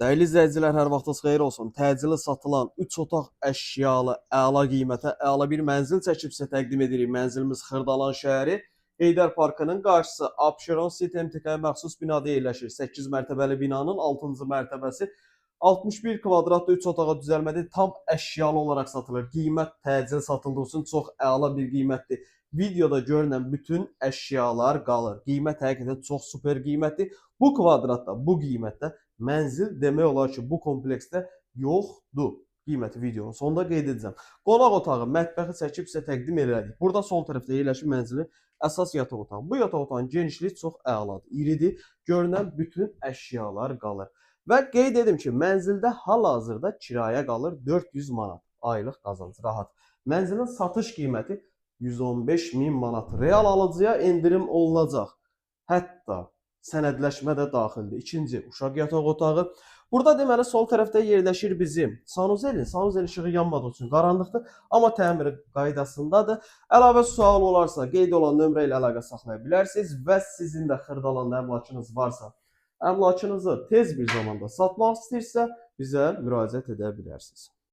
Dəyərli izləyicilər, hər vaxtınız xeyir olsun. Təcili satılan 3 otaq əşyalı, əla qiymətə, əla bir mənzil çəkib sizə təqdim edirik. Mənzilimiz Xırdalan şəhəri, Heydər Parkının qarşısı, Abşeron City MTK-yə məxsus binada yerləşir. 8 mərtəbəli binanın 6-cı mərtəbəsi 61 kvadratlı 3 otağa düzəlmədir. Tam əşyalı olaraq satılır. Qiymət təcil satıldığı üçün çox əla bir qiymətdir. Videoda görünən bütün əşyalar qalır. Qiymət həqiqətən çox super qiymətdir. Bu kvadratda, bu qiymətdə mənzil demək olar ki, bu kompleksdə yoxdur. Qiyməti videonun sonunda qeyd edəcəm. Qonaq otağı, mətbəxi çəkib sizə təqdim elədik. Burada sol tərəfdə yerləşir mənzilin əsas yataq otağı. Bu yataq otağının genişliyi çox əladır, iridir. Görünən bütün əşyalar qalır. Və qeyd edim ki, mənzildə hal-hazırda kirayə qalır 400 manat. Aylıq qazanc rahat. Mənzilin satış qiyməti 115.000 manat. Real alıcıya endirim olunacaq. Hətta sənədləşmə də daxildir. İkinci uşaq yataq otağı. Burada deməli sol tərəfdə yerləşir bizim sanuzelin. Sanuzel işığı yanmadığı üçün qaranlıqdır, amma təmir qaydasındadır. Əlavə sual olarsa qeyd olan nömrə ilə əlaqə saxlaya bilərsiniz və sizin də Xırdalanda əmlakınız varsa, əmlakınızı tez bir zamanda satmaq istəyirsə bizə müraciət edə bilərsiniz.